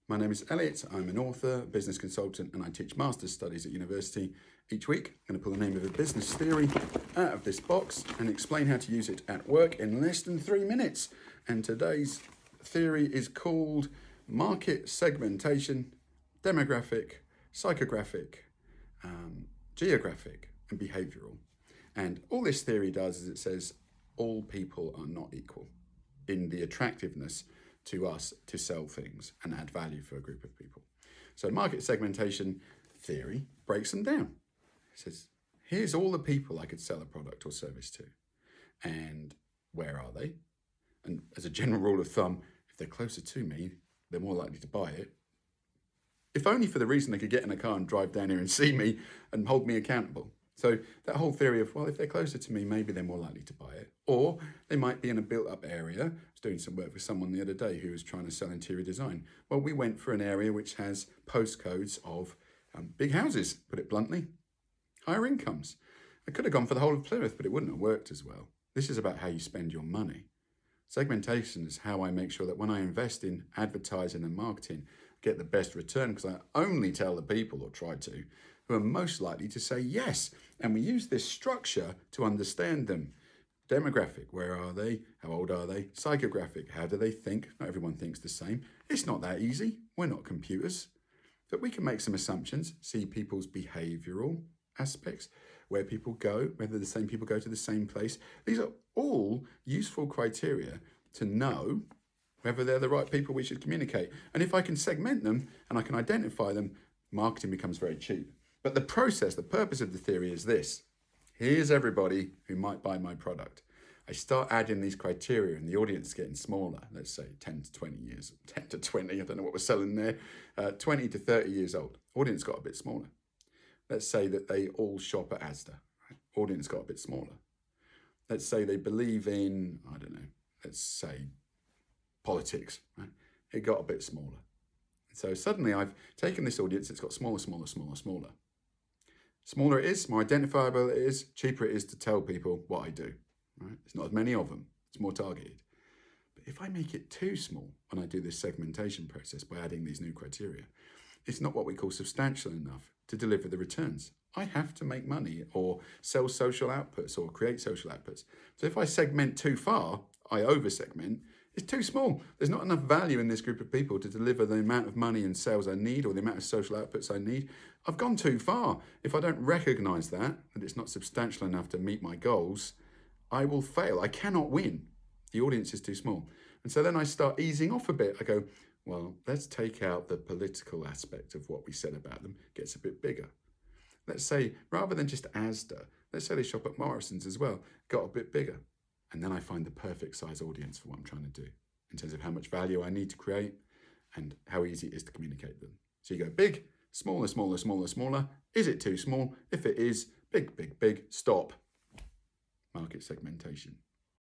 My name is Elliot. I'm an author, business consultant, and I teach master's studies at university. Each week, I'm going to pull the name of a business theory out of this box and explain how to use it at work in less than 3 minutes. And today's theory is called market segmentation, demographic, psychographic, geographic, and behavioral. And all this theory does is it says all people are not equal in the attractiveness to us to sell things and add value for a group of people. So market segmentation theory breaks them down. It says, here's all the people I could sell a product or service to. And where are they? And as a general rule of thumb, if they're closer to me, they're more likely to buy it. If only for the reason they could get in a car and drive down here and see me and hold me accountable. So that whole theory of, well, if they're closer to me, maybe they're more likely to buy it. Or they might be in a built-up area. I was doing some work with someone the other day who was trying to sell interior design. Well, we went for an area which has postcodes of big houses, put it bluntly, higher incomes. I could have gone for the whole of Plymouth, but it wouldn't have worked as well. This is about how you spend your money. Segmentation is how I make sure that when I invest in advertising and marketing, I get the best return because I only tell the people, or try to, who are most likely to say yes. And we use this structure to understand them. Demographic, where are they? How old are they? Psychographic, how do they think? Not everyone thinks the same. It's not that easy. We're not computers. But we can make some assumptions, see people's behavioral aspects, where people go, whether the same people go to the same place. These are all useful criteria to know whether they're the right people we should communicate. And if I can segment them and I can identify them, marketing becomes very cheap. But the process, the purpose of the theory is this. Here's everybody who might buy my product. I start adding these criteria and the audience is getting smaller. Let's say 10 to 20 years, 10 to 20, I don't know what we're selling there. 20 to 30 years old. Audience got a bit smaller. Let's say that they all shop at Asda. Right? Audience got a bit smaller. Let's say they believe in, I don't know, let's say politics. Right? It got a bit smaller. So suddenly I've taken this audience, it's got smaller, smaller, smaller, smaller. Smaller it is, more identifiable it is, cheaper it is to tell people what I do. Right? There's not as many of them, it's more targeted. But if I make it too small when I do this segmentation process by adding these new criteria, it's not what we call substantial enough to deliver the returns. I have to make money or sell social outputs or create social outputs. So if I segment too far, I over-segment, it's too small. There's not enough value in this group of people to deliver the amount of money and sales I need or the amount of social outputs I need. I've gone too far. If I don't recognize that it's not substantial enough to meet my goals, I will fail. I cannot win. The audience is too small. And so then I start easing off a bit. I go, well, let's take out the political aspect of what we said about them. It gets a bit bigger. Let's say, rather than just Asda, let's say they shop at Morrison's as well, got a bit bigger. And then I find the perfect size audience for what I'm trying to do in terms of how much value I need to create and how easy it is to communicate them. So you go big, smaller, smaller, smaller, smaller. Is it too small? If it is, big, big, big, stop. Market segmentation.